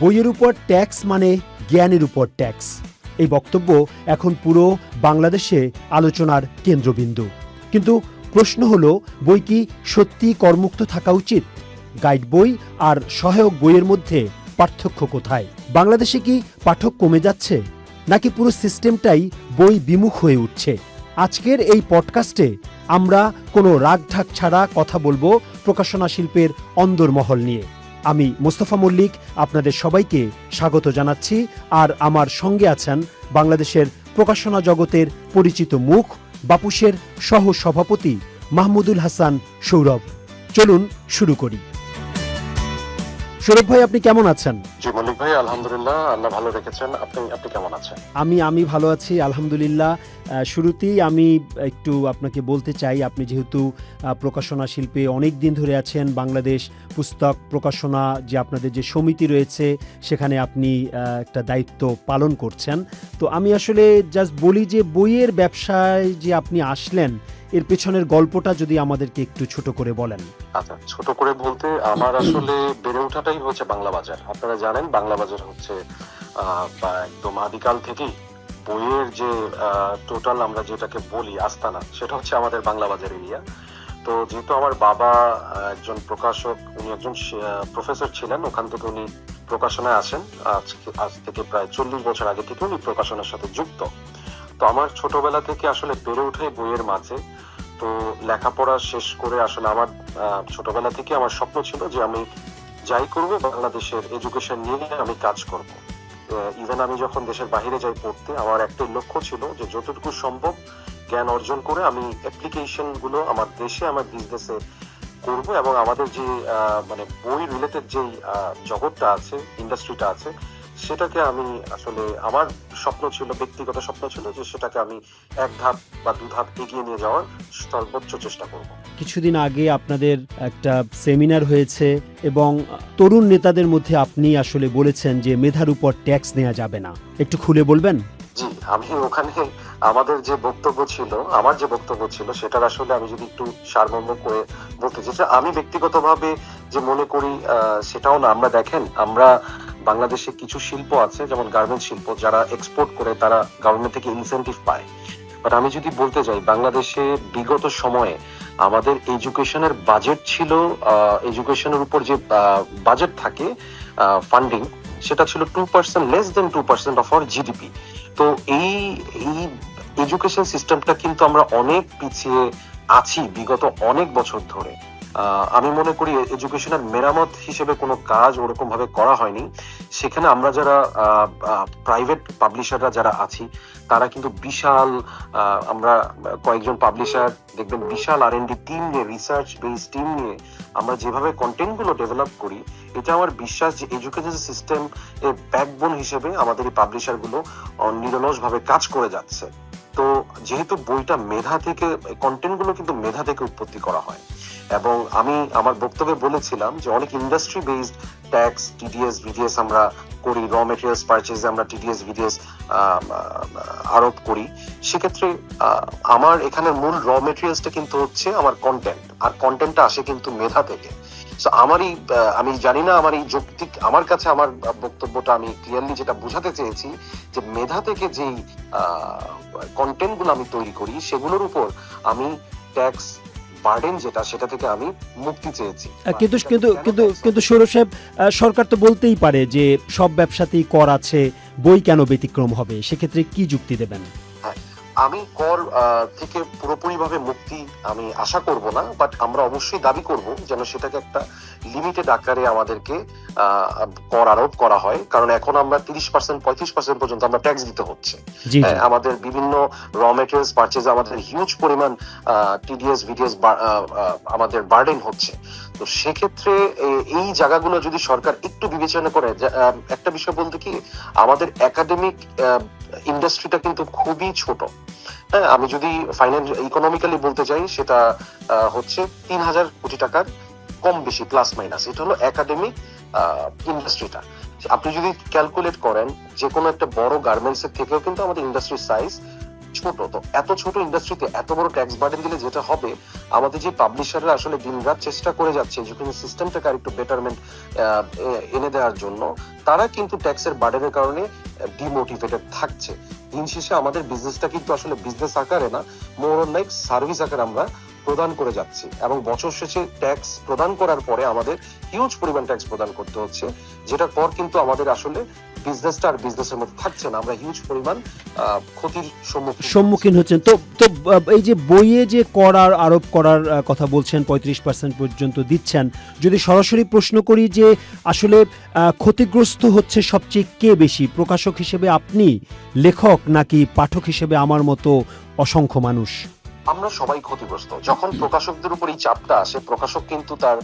বইয়ের উপর ট্যাক্স মানে জ্ঞানের উপর ট্যাক্স, এই বক্তব্য এখন পুরো বাংলাদেশে আলোচনার কেন্দ্রবিন্দু। কিন্তু প্রশ্ন হলো, বই কি সত্যি করমুক্ত থাকা উচিত? গাইড বই আর সহায়ক বইয়ের মধ্যে পার্থক্য কোথায়? বাংলাদেশে কি পাঠক কমে যাচ্ছে, নাকি পুরো সিস্টেমটাই বই বিমুখ হয়ে উঠছে? আজকের এই পডকাস্টে আমরা কোনো রাগঢাক ছাড়া কথা বলবো প্রকাশনা শিল্পের অন্দরমহল নিয়ে। আমি মোস্তফা মল্লিক আপনাদের সবাইকে স্বাগত জানাচ্ছি, আর আমার সঙ্গে আছেন বাংলাদেশের প্রকাশনা জগতের পরিচিত মুখ, বাপুসের সহ সভাপতি মাহমুদুল হাসান সৌরভ। চলুন শুরু করি। সৌরভ ভাই, আপনি কেমন আছেন? জি মল্লিক ভাই, আলহামদুলিল্লাহ, আল্লাহ ভালো রেখেছেন। আপনি কেমন আছেন? আমি ভালো আছি, আলহামদুলিল্লাহ। শুরুতেই আমি একটু আপনাকে বলতে চাই, আপনি যেহেতু প্রকাশনা শিল্পে অনেক দিন ধরে আছেন, বাংলাদেশ পুস্তক প্রকাশনা যে আপনাদের যে সমিতি রয়েছে সেখানে আপনি একটা দায়িত্ব পালন করছেন। তো আমি আসলে জাস্ট বলি যে বইয়ের ব্যবসায় যে আপনি আসলেন, এর পেছনের গল্পটা যদি আমাদেরকে একটু ছোট করে বলেন। আচ্ছা, ছোট করে বলতে আমার আসলে বেড়ে ওঠাটাই হচ্ছে বাংলা বাজার। আপনারা জানেন বাংলা বাজার হচ্ছে একদম আদিকাল থেকেই বইয়ের যে টোটাল আমরা যেটাকে বলি আস্তানা, সেটা হচ্ছে আমাদের বাংলা বাজার এরিয়া। তো যেহেতু আমার বাবা একজন প্রকাশক, উনি একজন প্রফেসর ছিলেন, ওখান থেকে উনি প্রকাশনায় আসেন। আজ থেকে প্রায় 40 বছর আগে থেকে উনি প্রকাশনার সাথে যুক্ত। তো আমার ছোটবেলা থেকে আসলে বেড়ে ওঠে বইয়ের মাঝে। তো লেখাপড়া শেষ করে আসলে আমার ছোটবেলা থেকে আমার স্বপ্ন ছিল যে আমি যাই করব বাংলাদেশের এডুকেশন নিয়ে আমি কাজ করব। ইভেন আমি যখন দেশের বাইরে যাই পড়তে, আমার একটাই লক্ষ্য ছিল যে যতটুকু সম্ভব জ্ঞান অর্জন করে আমি অ্যাপ্লিকেশন গুলো আমার দেশে, আমার বিজনেসে করব, এবং আমাদের যে মানে বই রিলেটেড যে জগৎটা আছে, ইন্ডাস্ট্রিটা আছে, সেটাকে আমি আসলে আমার স্বপ্ন ছিল, ব্যক্তিগত স্বপ্ন ছিল যে সেটাকে আমি এক ধাপ বা দু ধাপ এগিয়ে নিয়ে যাওয়ার সর্বোচ্চ চেষ্টা করব। কিছুদিন আগে আপনাদের একটা সেমিনার হয়েছে এবং তরুণ নেতাদের মধ্যে আপনি আসলে বলেছেন যে মেধার উপর ট্যাক্স নেওয়া যাবে না, একটু খুলে বলবেন? জি, আমি ওখানে আমাদের যে বক্তব্য ছিল, আমার যে বক্তব্য ছিল, সেটার আসলে আমি যদি একটু সারমর্ম করে বলতে চাই, আমি ব্যক্তিগতভাবে যে মনে করি সেটাও না। আমরা দেখেন, আমরা বাংলাদেশে কিছু শিল্প আছে, যেমন গার্মেন্টস শিল্প, যারা এক্সপোর্ট করে তারা গভর্নমেন্ট থেকে ইনসেনটিভ পায়। বাট আমি যদি বলতে যাই, বাংলাদেশে বিগত সময়ে আমাদের এডুকেশনের বাজেট ছিল, এডুকেশনের উপর যে বাজেট থাকে ফান্ডিং, সেটা ছিল 2%, less than 2% of our GDP. তো এই এডুকেশন সিস্টেমটা কিন্তু আমরা অনেক পিছিয়ে আছি বিগত অনেক বছর ধরে। আমি মনে করি এডুকেশনের মেরামত হিসেবে কোনো কাজ ওরকম ভাবে করা হয়নি। সেখানে আমরা যারা প্রাইভেট পাবলিশাররা যারা আছি, তারা কিন্তু বিশাল, আমরা কয়েকজন পাবলিশার দেখবেন বিশাল R&D টিম নিয়ে, রিসার্চ বেস টিম নিয়ে আমরা যেভাবে কন্টেন্ট গুলো ডেভেলপ করি, এটা আমার বিশ্বাস যে এডুকেশন সিস্টেম এর ব্যাকবোন হিসেবে আমাদের এই পাবলিশার গুলো নিরলস ভাবে কাজ করে যাচ্ছে। তো যেহেতু বইটা মেধা থেকে, কন্টেন্ট গুলো কিন্তু মেধা থেকে উৎপত্তি করা হয়, এবং আমি আমার বক্তব্যে বলেছিলাম যে অনেক industry based tax, TDS, VDS আমরা করি, র মেটেরিয়ালস পারচেজে আমরা টিডিএস, ভিডিএস আরোপ করি। সেক্ষেত্রে আমার এখানে মূল র মেটেরিয়ালসটা কিন্তু হচ্ছে আমার কন্টেন্ট, আর কন্টেন্টটা আসে কিন্তু মেধা থেকে। আমি জানি না আমার এই যৌক্তিক, আমার কাছে আমার বক্তব্যটা আমি ক্লিয়ারলি যেটা বোঝাতে চেয়েছি যে মেধা থেকে যেই কন্টেন্ট গুলো আমি তৈরি করি, সেগুলোর উপর আমি ট্যাক্স বার্ডেন যেটা, সেটা থেকে আমি মুক্তি চেয়েছি। কিন্তু সৌরভ সাহেব, সরকার তো বলতেই পারে যে সব ব্যবসাতেই কর আছে, বই কেন ব্যতিক্রম হবে? সেক্ষেত্রে কি যুক্তি দেবেন? আমি কর থেকে পুরোপুরি ভাবে মুক্তি আমি আশা করব না, বাট আমরা অবশ্যই দাবি করব যেন সেটাকে একটা লিমিটেড আকারে আমাদেরকে কর আরোপ করা হয়। কারণ এখন আমরা 30%, 35% পর্যন্ত আমরা ট্যাক্স দিতে হচ্ছে। আমাদের বিভিন্ন র মেটেরিয়ালস পারচেজ আমাদের হিউজ পরিমাণ টিডিএস, ভিডিএস আমাদের বার্ডেন হচ্ছে। তো সেক্ষেত্রে এই জায়গাগুলো যদি সরকার একটু বিবেচনা করে, একটা বিষয় বলতে কি, আমাদের একাডেমিক ইন্ডাস্ট্রিটা কিন্তু খুবই ছোট। হ্যাঁ, আমি যদি ইকোনমিক্যালি বলতে চাই, সেটা হচ্ছে 3000 কোটি টাকার কম বেশি, প্লাস মাইনাস। এটা হলো একাডেমিক ইন্ডাস্ট্রিটা। আপনি যদি ক্যালকুলেট করেন, যে কোনো একটা বড় গার্মেন্টস এর থেকেও কিন্তু আমাদের ইন্ডাস্ট্রির সাইজ ছোট, তো এত ছোট ইন্ডাস্ট্রিতে এত বড় ট্যাক্স বার্ডেন দিলে যেটা হবে, আমাদের যে পাবলিশাররা আসলে দিনরাত চেষ্টা করে যাচ্ছে এডুকেশন সিস্টেমটাকে আর একটু বেটারমেন্ট এনে দেওয়ার জন্য, তারা কিন্তু ট্যাক্সের বার্ডেনের কারণে ডিমোটিভেটেড থাকছে। দিন শেষে আমাদের বিজনেসটা কিন্তু আসলে বিজনেস আকারে না, মোর অন লাইক সার্ভিস আকারে আমরা প্রদান করে যাচ্ছি, এবং বছর শেষে ট্যাক্স প্রদান করার পরে আমাদের হিউজ পরিমাণ ট্যাক্স প্রদান করতে হচ্ছে, যেটার পর কিন্তু আমাদের আসলে বিজনেসটা আর বিজনেসের মধ্যে থাকছে না, আমরা হিউজ পরিমাণ ক্ষতির সম্মুখীন হচ্ছেন। তো তো এই যে বইয়ে যে কর আরোপ করার কথা বলছেন 35% পর্যন্ত দিচ্ছেন, যদি সরাসরি প্রশ্ন করি যে আসলে ক্ষতিগ্রস্ত হচ্ছে সবচেয়ে কে বেশি, প্রকাশক হিসেবে আপনি, লেখক, নাকি পাঠক হিসেবে আমার মতো অসংখ্য মানুষ? আমরা সবাই ক্ষতিগ্রস্ত। যখন প্রকাশকদের উপর এই চাপটা আসে, প্রকাশক কিন্তু তার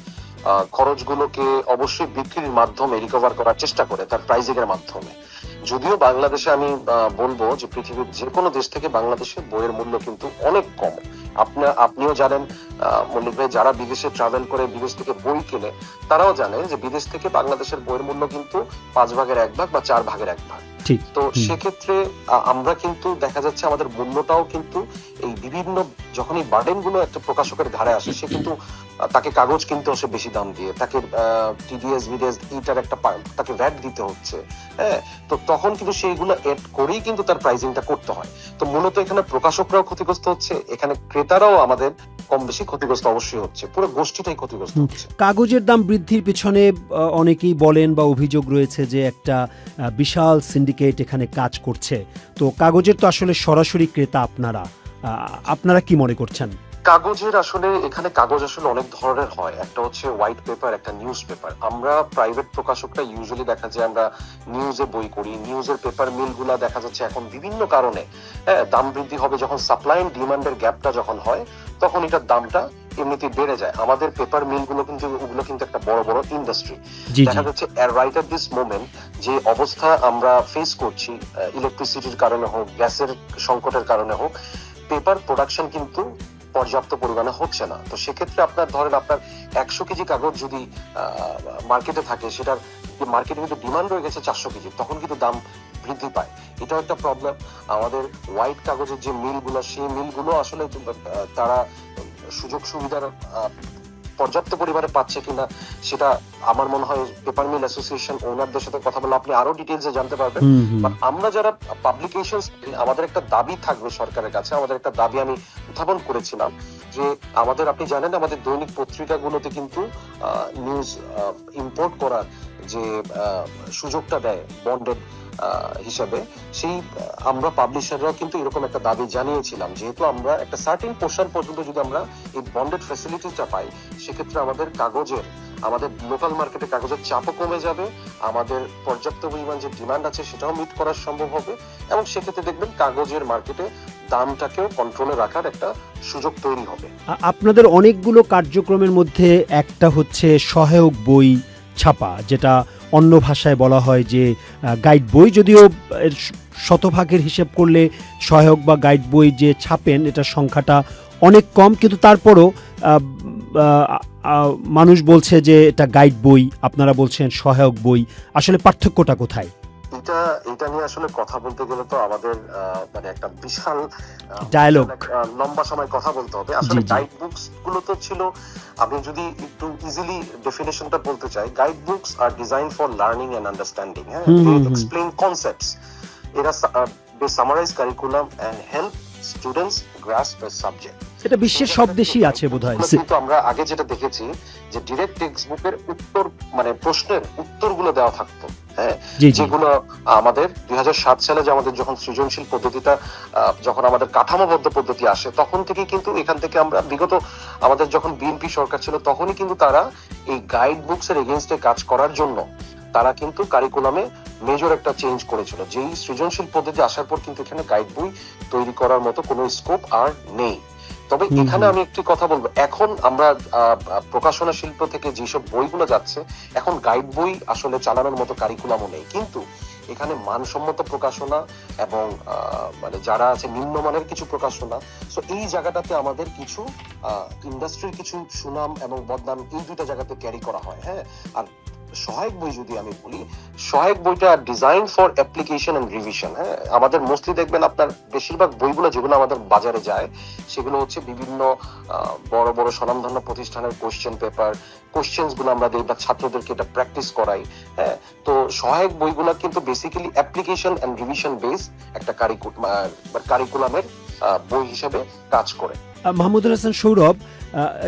খরচগুলোকে অবশ্যই বিক্রির মাধ্যমে রিকভার করার চেষ্টা করে, তার প্রাইজিং এর মাধ্যমে। যদিও বাংলাদেশে আমি বলবো যে পৃথিবীর যে কোনো দেশ থেকে বাংলাদেশে বইয়ের মূল্য কিন্তু অনেক কম। আপনিও জানেন মল্লিক ভাই, যারা বিদেশে ট্রাভেল করে বিদেশ থেকে বই কেনে, তারাও জানে যে বিদেশ থেকে বাংলাদেশের বইয়ের মূল্য কিন্তু 1/5 বা 4/1। তো সেক্ষেত্রে আমরা কিন্তু দেখা যাচ্ছে আমাদের মূল্যটাও কিন্তু এই বিভিন্ন, যখন এই বার্ডেন গুলো একটা প্রকাশকের ঘাড়ে আসে, সে কিন্তু তাকে কাগজ কিনতে হচ্ছে বেশি দাম দিয়ে, তাকে টিডিএস ভিডিএস এইটার একটা তাকে ভ্যাট দিতে হচ্ছে, হ্যাঁ, তো তখন কিন্তু সেইগুলো এড করেই কিন্তু তার প্রাইসিংটা করতে হয়। তো মূলত এখানে প্রকাশকরাও ক্ষতিগ্রস্ত হচ্ছে, এখানে ক্রেতারাও আমাদের কম বেশি ক্ষতিগ্রস্ত অবশ্যই হচ্ছে, পুরো গোষ্ঠীটাই ক্ষতিগ্রস্ত হচ্ছে। কাগজের দাম বৃদ্ধির পিছনে অনেকেই বলেন বা অভিযোগ রয়েছে যে একটা বিশাল সিন্ডিকেট এখানে কাজ করছে। তো কাগজের তো আসলে সরাসরি ক্রেতা আপনারা কি মনে করছেন? কাগজের আসলে এখানে কাগজ আসলে অনেক ধরনের হয়, একটা হচ্ছে হোয়াইট পেপার, একটা নিউজ পেপার। আমরা প্রাইভেট প্রকাশকরা ইউজুয়ালি দেখা যায় আমরা নিউজে বই করি, নিউজের পেপার মিল গুলা দেখা যাচ্ছে এখন বিভিন্ন কারণে দাম বৃদ্ধি হবে, যখন সাপ্লাই এন্ড ডিমান্ডের গ্যাপটা যখন হয় তখন এটার দামটা এমনিতেই বেড়ে যায়। আমাদের পেপার মিল গুলো কিন্তু ওগুলো কিন্তু একটা বড় বড় ইন্ডাস্ট্রি। দেখা যাচ্ছে রাইট এট দিস মোমেন্ট যে অবস্থা আমরা ফেস করছি, ইলেকট্রিসিটির কারণে হোক, গ্যাসের সংকটের কারণে হোক, পেপার প্রোডাকশন কিন্তু পর্যাপ্ত পরিমাণে হচ্ছে না। তো সেক্ষেত্রে আপনার ধরেন আপনার 100 কেজি কাগজ যদি মার্কেটে থাকে, সেটার মার্কেটে কিন্তু ডিমান্ড রয়ে গেছে 400 কেজি, তখন কিন্তু দাম বৃদ্ধি পায়। এটাও একটা প্রবলেম। আমাদের হোয়াইট কাগজের যে মিলগুলো, সেই মিলগুলো আসলে তারা সুযোগ সুবিধার পর্যাপ্ত পরিমাণে পাচ্ছে কিনা সেটা আমার মনে হয় পেপার মিল অ্যাসোসিয়েশন ওনারদের সাথে কথা বলে আপনি আরো ডিটেইলসে জানতে পারবেন। বাট আমরা যারা পাবলিকেশন, আমাদের একটা দাবি থাকবে সরকারের কাছে, আমাদের একটা দাবি আমি উত্থাপন করেছিলাম যে আমাদের, আপনি জানেন আমাদের দৈনিক পত্রিকাগুলোতে কিন্তু নিউজ ইম্পোর্ট করার যে সুযোগটা দেয় বন্ডেড হিসাবে, সেই আমরা পাবলিশাররা কিন্তু এরকম একটা দাবি জানিয়েছিলাম, যেহেতু আমরা একটা সার্টেন পোর্শন পর্যন্ত যদি আমরা এই বন্ডেড ফ্যাসিলিটিটা পাই, সেক্ষেত্রে আমাদের কাগজের, আমাদের লোকাল মার্কেটে কাগজের চাপও কমে যাবে, আমাদের পর্যাপ্ত পরিমাণ যে ডিমান্ড আছে সেটাও মিট করা সম্ভব হবে, এবং সেক্ষেত্রে দেখবেন কাগজের মার্কেটে দামটাকেও কন্ট্রোলে রাখার একটা সুযোগ তৈরি হবে। আপনাদের অনেকগুলো কার্যক্রমের মধ্যে একটা হচ্ছে সহায়ক বই ছাপা, যেটা অন্য ভাষায় বলা হয় যে গাইড বই, যদিও শতভাগের হিসেব করলে সহায়ক বা গাইড বই যে ছাপেন এটার সংখ্যাটা অনেক কম, কিন্তু তারপরও মানুষ বলছে যে এটা গাইড বই, আপনারা বলছেন সহায়ক বই। আসলে পার্থক্যটা কোথায়? এটা নিয়ে আসলে কথা বলতে গেলে তো আমাদের মানে একটা বিশাল ডায়ালগ, লম্বা সময় কথা বলতে হবে। আসলে গাইড বুকস গুলো তো ছিল, আমি যদি একটু ইজিলি ডেফিনেশনটা বলতে চাই, গাইড বুকস আর design for learning and understanding. হ্যাঁ, দে এক্সপ্লেইন কনসেপ্টস, এরা they summarise curriculum and help students grasp the subject. এটা বিশ্বের সব দেশেই আছে বোধহয়। কিন্তু আমরা আগে যেটা দেখেছি যে ডিরেক্ট টেক্সট বুকের উত্তর, মানে প্রশ্নের উত্তরগুলো দেওয়া থাকতো, হ্যাঁ, যেগুলো আমাদের 2007 সালে যে আমাদের যখন সৃজনশীল পদ্ধতিটা, যখন আমাদের কাঠামোবদ্ধ পদ্ধতি আসে, তখন থেকে কিন্তু এখান থেকে আমরা বিগত আমাদের যখন বিএনপি সরকার ছিল তখনই কিন্তু তারা এই গাইড বুকস এর এগেইনস্টে কাজ করার জন্য তারা কিন্তু কারিকুলামে মেজর একটা চেঞ্জ করেছিল। যেই সৃজনশীল পদ্ধতি আসার পর কিন্তু এখানে গাইড বই তৈরি করার মতো কোনো স্কোপ আর নেই। তবে এখানে আমি একটি কথা বলবো, এখন আমরা প্রকাশনা শিল্প থেকে যেসব বইগুলো যাচ্ছে, এখন গাইড বই আসলে চালানোর মতো কারিকুলামও নেই, কিন্তু এখানে মানসম্মত প্রকাশনা এবং মানে যারা আছে নিম্নমানের কিছু প্রকাশনা, সো এই জায়গাটাতে আমাদের কিছু ইন্ডাস্ট্রির কিছু সুনাম এবং বদনাম এই দুইটা জায়গাতে ক্যারি করা হয়। হ্যাঁ, আর সহায়ক বই যদি আমি বলি, সহায়ক বইটা design for application and revision. হ্যাঁ, আমাদের মোস্টলি দেখবেন আপনার বেশিরভাগ বইগুলো যেগুলো আমাদের বাজারে যায় সেগুলো হচ্ছে বিভিন্ন বড় বড় স্বনামধন্য প্রতিষ্ঠানের কোশ্চেন পেপার, কোশ্চেন্স গুলো আমরা দিই বা ছাত্রদেরকে এটা প্র্যাকটিস করাই। হ্যাঁ, তো সহায়ক বইগুলো কিন্তু basically application and revision base একটা কারিকুলামের বই হিসেবে কাজ করে। মাহমুদুল হাসান সৌরভ,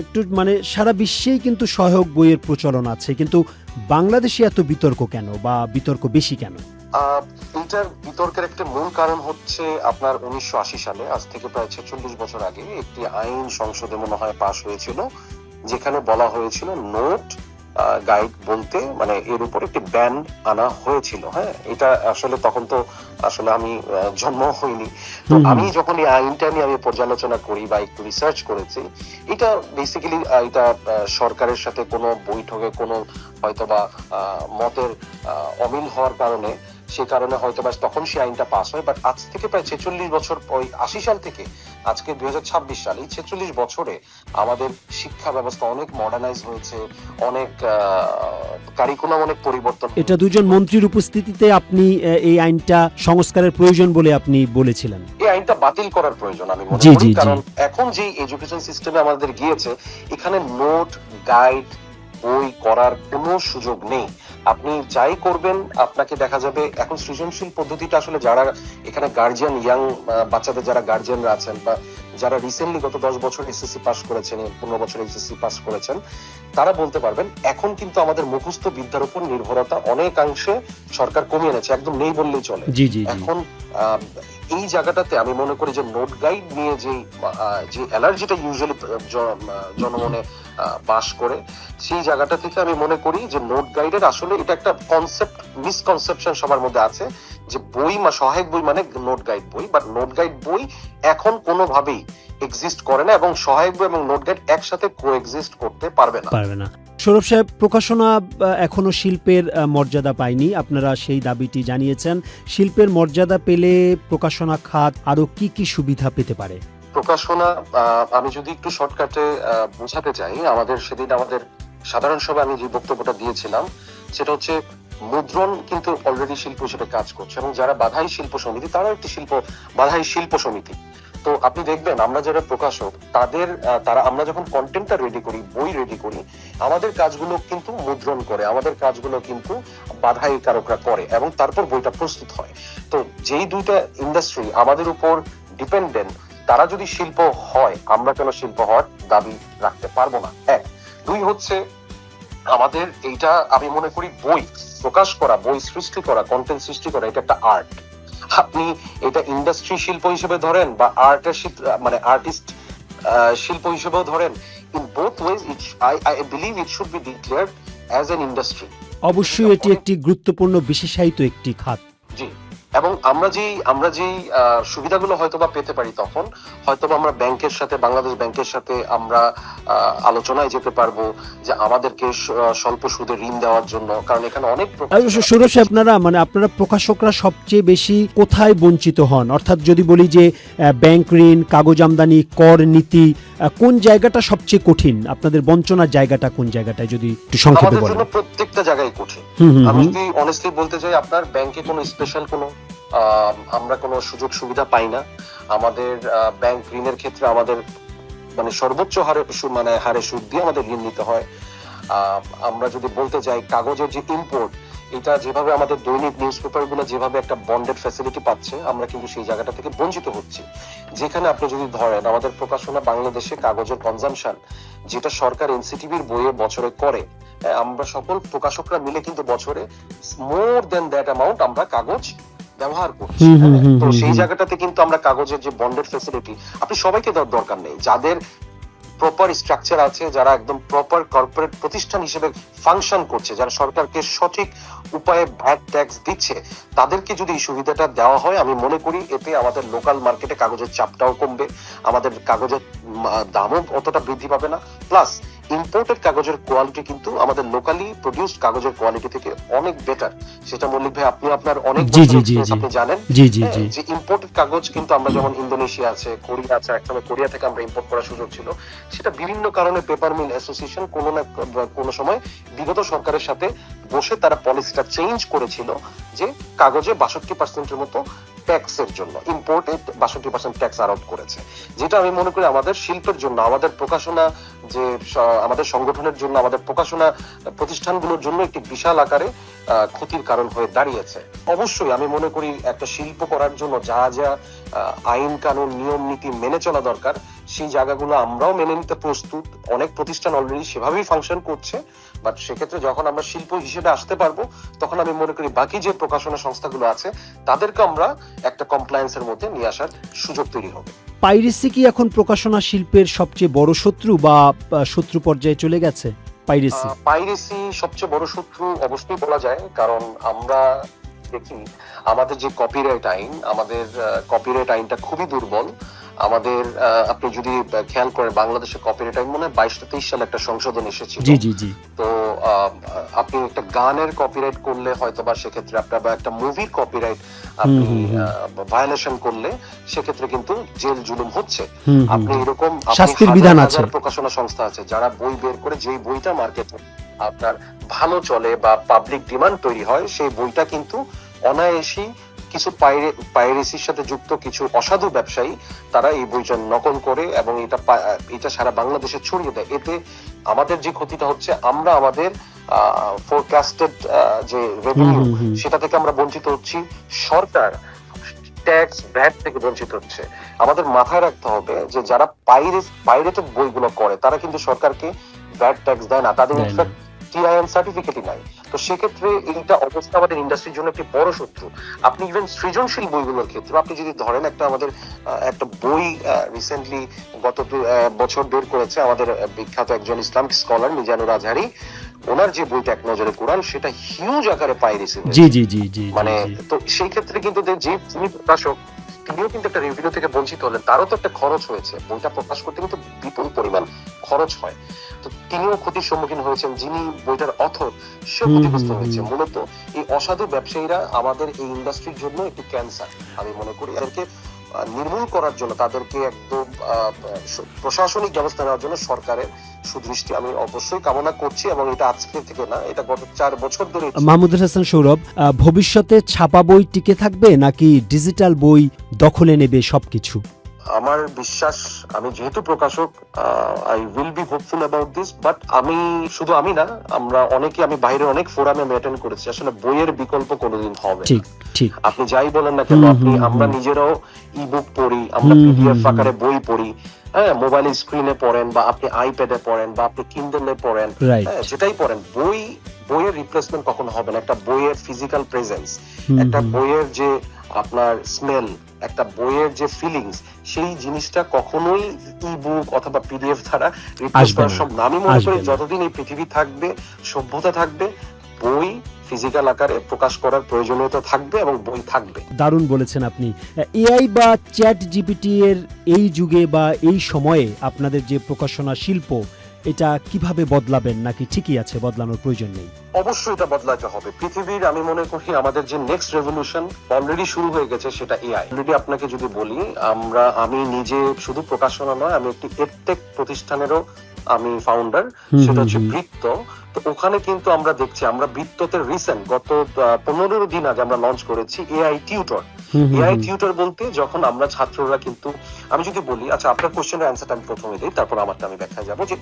একটু মানে সারা বিশ্বেই কিন্তু সহায়ক বইয়ের প্রচলন আছে, কিন্তু বাংলাদেশে এত বিতর্ক কেন বা বিতর্ক বেশি কেন? এটার বিতর্কের একটা মূল কারণ হচ্ছে আপনার 1980 সালে, আজ থেকে প্রায় 46 বছর আগে একটি আইন সংসদে মনে হয় পাশ হয়েছিল, যেখানে বলা হয়েছিল নোট গাইড বলতে মানে এর উপর একটি ব্যান আনা হয়েছিল। হ্যাঁ, এটা আসলে তখন তো আসলে আমি জন্ম হইনি, তো আমি যখন এই আইনটা নিয়ে আমি পর্যালোচনা করি বা একটু রিসার্চ করেছি, এটা বেসিক্যালি এটা সরকারের সাথে কোনো বৈঠকে কোনো হয়তোবা মতের অমিল হওয়ার কারণে, সে কারণে হয়তোবা তখন সেই আইনটা পাস হয়। বাট আজ থেকে প্রায় 46 বছর, ওই 80 সাল থেকে আজকে 2026 সাল, এই 46 বছরে আমাদের শিক্ষা ব্যবস্থা অনেক মডার্নাইজ হয়েছে, অনেক কারিকুলাম অনেক পরিবর্তন। এটা দুজন মন্ত্রীর উপস্থিতিতে আপনি এই আইনটা সংস্কারের প্রয়োজন বলে আপনি বলেছিলেন। এই আইনটা বাতিল করার প্রয়োজন আমি মনে করি, কারণ এখন যে এডুকেশন সিস্টেমে আমাদের গিয়েছে, এখানে নোট গাইড বই করার কোনো সুযোগ নেই। আপনি যাই করবেন আপনাকে দেখা যাবে এখন সৃজনশীল পদ্ধতিটা আসলে যারা এখানে গার্জিয়ান, ইয়াং বাচ্চাদের যারা গার্জিয়ানরা আছেন বা যারা রিসেন্টলি গত 10 বছর এসএসসি পাস করেছেন, 15 বছর এসএসসি পাস করেছেন, তারা বলতে পারবেন এখন কিন্তু আমাদের মুখস্থ বিদ্যার উপর নির্ভরতা অনেকাংশে সরকার কমিয়ে এনেছে, একদম নেই বললেই চলে। এখন এই জায়গাটাতে আমি মনে করি যে নোট গাইড নিয়ে যে অ্যালার্জিটা ইউজুয়ালি জনমনে বাস করে, সেই জায়গাটা থেকে আমি মনে করি যে নোট গাইডের আসলে এটা একটা কনসেপ্ট, মিসকনসেপশন সবার মধ্যে আছে যে বই সহায়ক বই মানে নোট গাইড বই, বাট নোট গাইড বই এখন কোনোভাবেই এক্সিস্ট করে না এবং সহায়ক বই এবং নোট গাইড একসাথে কোএক্সিস্ট করতে পারবে না। সৌরভ সাহেব, প্রকাশনা এখনো শিল্পের মর্যাদা পায়নি, আপনারা সেই দাবিটি জানিয়েছেন। শিল্পের মর্যাদা পেলে প্রকাশনা খাত আরো কি কি সুবিধা পেতে পারে? প্রকাশনা আমি যদি একটু শর্টকাটে বোঝাতে চাই, সেদিন আমাদের সাধারণ সভায় আমি যে বক্তব্যটা দিয়েছিলাম সেটা হচ্ছে মুদ্রণ কিন্তু অলরেডি শিল্প হিসেবে কাজ করছে এবং যারা বাধাই শিল্প সমিতি তারাও একটি বাধাই শিল্প সমিতি। তো আপনি দেখবেন আমরা যারা প্রকাশক তারা আমরা যখন কন্টেন্টটা রেডি করি, বই রেডি করি, আমাদের কাজগুলো কিন্তু মুদ্রণ করে, আমাদের কাজগুলো কিন্তু বাধাই কারকরা করে এবং তারপর বইটা প্রস্তুত হয়। তো যেই দুইটা ইন্ডাস্ট্রি আমাদের উপর ডিপেন্ডেন্ট, তারা যদি শিল্প হয়, আমরা কেন শিল্প হওয়ার দাবি রাখতে পারবো না? এক। দুই হচ্ছে আমাদের এইটা আমি মনে করি বই প্রকাশ করা, বই সৃষ্টি করা, কন্টেন্ট সৃষ্টি করা, এটা একটা আর্ট। আপনি এটা ইন্ডাস্ট্রি শিল্প হিসেবে ধরেন বা আর্টের মানে আর্টিস্ট শিল্প হিসেবেও ধরেন, in both wedge I believe it should be declared as an industry. অবশ্যই এটি একটি গুরুত্বপূর্ণ বিশেষায়িত একটি খাত। জি, এবং আমরা যেই সুবিধাগুলো হয়তোবা পেতে পারি, তখন হয়তোবা আমরা ব্যাংকের সাথে, বাংলাদেশ ব্যাংকের সাথে আমরা আলোচনায় যেতে পারবো যে আমাদেরকে স্বল্প সুদে ঋণ দেওয়ার জন্য, কারণ এখানে অনেক সৌরভ সাহেব, আপনারা প্রকাশকরা সবচেয়ে বেশি কোথায় বঞ্চিত হন? অর্থাৎ যদি বলি যে ব্যাংক ঋণ, কাগজ আমদানি, কর নীতি, কোন জায়গাটা সবচেয়ে কঠিন? আপনাদের বঞ্চনার জায়গাটা কোন জায়গাটায় যদি একটু সংক্ষেপে বলেন। আমাদের জন্য প্রত্যেকটা জায়গায় কঠিন। আমি যদি অনেস্টলি বলতে চাই, আপনার ব্যাংকে কোনো স্পেশাল কোনো আমরা কোনো সুযোগ সুবিধা পাই না। আমাদের ব্যাংক ঋণের ক্ষেত্রে আমাদের মানে সর্বোচ্চ হারে সুদ দিয়ে আমাদের ঋণ নিতে হয়। আমরা যদি বলতে যাই কাগজের যে ইম্পোর্ট, এটা যেভাবে আমাদের দৈনিক নিউজ পেপার গুলো যেভাবে একটা বন্ডেড ফ্যাসিলিটি পাচ্ছে, আমরা কিন্তু সেই জায়গাটা থেকে বঞ্চিত হচ্ছি। যেখানে আপনি যদি ধরেন আমাদের প্রকাশনা বাংলাদেশে কাগজের কনজাম্পশন যেটা সরকার এনসিটিভির বইয়ে বছরে করে, আমরা সকল প্রকাশকরা মিলে কিন্তু বছরে মোর দেন দ্যাট অ্যামাউন্ট আমরা কাগজ ব্যবহার করছি। তো সেই জায়গাটাতে কিন্তু আমরা কাগজের যে বন্ডেড ফ্যাসিলিটি, আপনি সবাইকে দেওয়ার দরকার নেই। যাদের প্রপার স্ট্রাকচার আছে, যারা একদম প্রপার কর্পোরেট প্রতিষ্ঠান হিসেবে ফাংশন করছে, যারা সরকারকে সঠিক উপায়ে ভ্যাট ট্যাক্স দিচ্ছে, তাদেরকে যদি এই সুবিধাটা দেওয়া হয়, আমি মনে করি এতে আমাদের লোকাল মার্কেটে কাগজের চাপটাও কমবে, আমাদের কাগজের দামও অতটা বৃদ্ধি পাবে না। প্লাস ইম্পোর্টেড কাগজের কোয়ালিটি কিন্তু আমাদের লোকালি প্রডিউসড কাগজের কোয়ালিটি থেকে অনেক বেটার। সেটা মল্লিক ভাই আপনি আপনার অনেক আপনি জানেন যে ইম্পোর্টেড কাগজ কিন্তু আমরা যেমন ইন্দোনেশিয়া আছে, কোরিয়া আছে, একসময় কোরিয়া থেকে আমরা ইম্পোর্ট করার সুযোগ ছিল, সেটা বিভিন্ন কারণে পেপার মিল অ্যাসোসিয়েশন কোনো না কোনো সময় বিগত সরকারের সাথে বসে তারা পলিসিটা চেঞ্জ করেছিল যে কাগজে 62% মতো ট্যাক্সের জন্য ইম্পোর্টেড 62% ট্যাক্স আরোপ করেছে, যেটা আমি মনে করি আমাদের শিল্পের জন্য, আমাদের প্রকাশনা যে আমাদের সংগঠনের জন্য, আমাদের প্রকাশনা প্রতিষ্ঠানগুলোর জন্য একটি বিশাল আকারে ক্ষতির কারণ হয়ে দাঁড়িয়েছে। অবশ্যই আমি মনে করি একটা শিল্প করার জন্য যা যা আইন কানুন নিয়ম নীতি মেনে চলা দরকার সেই জায়গাগুলো আমরাও মেনে নিতে প্রস্তুত। অনেক প্রতিষ্ঠান অলরেডি সেভাবেই ফাংশন করছে, বাট সেক্ষেত্রে যখন আমরা শিল্প হিসেবে আসতে পারবো তখন আমি মনে করি বাকি যে প্রকাশনা সংস্থাগুলো আছে তাদেরকে আমরা একটা কমপ্লায়েন্সের মধ্যে নিয়ে আসার সুযোগ তৈরি হবে। পাইরেসি কি এখন প্রকাশনা শিল্পের সবচেয়ে বড় শত্রু বা শত্রু পর্যায়ে চলে গেছে? পাইরেসি সবচেয়ে বড় শত্রু অবশ্যই বলা যায়, কারণ আমরা দেখি আমাদের যে কপিরাইট আইন, আমাদের কপিরাইট আইনটা খুবই দুর্বল। আমাদের আপনি যদি খেয়াল করেন বাংলাদেশের কপিরাইট আইন মনে হয় 22-23 সালে একটা সংশোধন এসেছিল। তো আপনি একটা গানের কপিরাইট করলে হয়তো বা সেক্ষেত্রে আপনার, বা একটা মুভির কপিরাইট আপনি ভায়োলেশন করলে সেক্ষেত্রে কিন্তু জেল জুলুম হচ্ছে। আপনি এরকম শাস্তির বিধান আছে। প্রকাশনা সংস্থা আছে যারা বই বের করে যেই বইটা মার্কেটে আপনার ভালো চলে বা পাবলিক ডিমান্ড তৈরি হয়, সেই বইটা কিন্তু অনায়াসই কিছু পাইরেসির সাথে যুক্ত কিছু অসাধু ব্যবসায়ী তারা এই বইটা নকল করে এবং এটা সারা বাংলাদেশে ছড়িয়ে দেয়। এতে আমাদের যে ক্ষতিটা হচ্ছে, আমরা আমাদের ফোরকাস্টেড যে রেভিনিউ সেটা থেকে আমরা বঞ্চিত হচ্ছি, সরকার ট্যাক্স ভ্যাট থেকে বঞ্চিত হচ্ছে। আমাদের মাথায় রাখতে হবে যে যারা পাইরেটেড বইগুলো করে তারা কিন্তু সরকারকে ভ্যাট ট্যাক্স দেয় না, তাদের ইনফ্যাক্ট টিআইএন সার্টিফিকেটই নাই। তো সেক্ষেত্রে এইটা অবস্থা আমাদের ইন্ডাস্ট্রির জন্য একটি বড় শত্রু। আপনি ইভেন সৃজনশীল বইগুলোর ক্ষেত্রে আপনি যদি ধরেন, আমাদের একটা বই রিসেন্টলি গত বছর বের করেছে আমাদের বিখ্যাত একজন ইসলামিক স্কলার মিজানুর আজহারি, ওনার যে বইটা এক নজরে কোরআন, সেটা হিউজ আকারে পাইরেসি মানে। তো সেই ক্ষেত্রে কিন্তু যে যিনি প্রকাশক তিনিও কিন্তু একটা রিভিউ থেকে বঞ্চিত হলেন, তারও তো একটা খরচ হয়েছে, বইটা প্রকাশ করতে কিন্তু বিপুল পরিমাণ খরচ হয়। তো তিনিও ক্ষতির সম্মুখীন হয়েছেন, যিনি বইটার অথর সে ক্ষতিগ্রস্ত হয়েছে। মূলত এই অসাধু ব্যবসায়ীরা আমাদের এই ইন্ডাস্ট্রির জন্য একটি ক্যান্সার। আমি মনে করি এদেরকে নির্মূল করার জন্য, তাদেরকে একদম প্রশাসনিক ব্যবস্থা নেওয়ার জন্য সরকারের সুদৃষ্টি আমি অবশ্যই কামনা করছি, এবং এটা আজকে থেকে না, এটা গত 4 বছর ধরে। মাহমুদুল হাসান সৌরভ, ভবিষ্যতে ছাপা বই টিকে থাকবে নাকি ডিজিটাল বই দখলে নেবে সবকিছু? আমার বিশ্বাস, আমি যেহেতু প্রকাশক, I will be hopeful about this, but শুধু আমি না, আমরা অনেকে, আমি বাইরে অনেক ফোরামে অ্যাটেন্ড করেছি, আসলে বইয়ের বিকল্প কোনোদিন হবে না। ঠিক আপনি যাই বলেন না কেন, আমরা নিজেরাও ইবুক পড়ি, আমরা পিডিএফ আকারে বই পড়ি, হ্যাঁ, মোবাইলের স্ক্রিনে পড়েন বা আপনি আইপ্যাডে পড়েন বা আপনি কিন্ডলে পড়েন, যেটাই পড়েন, বইয়ের রিপ্লেসমেন্ট কখনো হবে না। একটা বইয়ের ফিজিক্যাল প্রেজেন্স, একটা বইয়ের যে আপনার স্মেল, একটা বইয়ের যে ফিলিংস, সেই জিনিসটা কখনোই ইবুক অথবা পিডিএফ দ্বারা রিপ্লেস করা সম্ভব না। আমি মনে করি যতদিন এই পৃথিবী থাকবে, সভ্যতা থাকবে, বই ফিজিক্যাল আকারে প্রকাশ করার প্রয়োজনীয়তা থাকবে এবং বই থাকবে। দারুণ বলেছেন আপনি। এআই বা চ্যাট জিপিটি এর এই যুগে বা এই সময়ে আপনাদের যে প্রকাশনা শিল্প, এটা কিভাবে বদলাবেন, নাকি ঠিকই আছে, বদলানোর প্রয়োজন নেই? অবশ্যই এটা বদলাতে হবে। পৃথিবীর, আমি মনে করি আমাদের যে নেক্সট রেভলিউশন অলরেডি শুরু হয়ে গেছে, সেটা এআই। অলরেডি আপনাকে যদি বলি, আমি নিজে শুধু প্রকাশনা নয়, আমি একটি এডটেক প্রতিষ্ঠানেরও আমি ফাউন্ডার, সেটা হচ্ছে বৃত্ত। তো ওখানে কিন্তু আমরা দেখছি, আমরা বৃত্ততে রিসেন্ট গত 15 দিন আগে আমরা লঞ্চ করেছি এআই টিউটর। এআই টিউটর বলতে, যখন আমরা ছাত্ররা কিন্তু, আমি যদি বলি, আচ্ছা আপনার কোশ্চেনের অ্যান্সারটা আমি প্রথমে দিই, তারপর আমারটা আমি ব্যাখ্যা যাবো, যে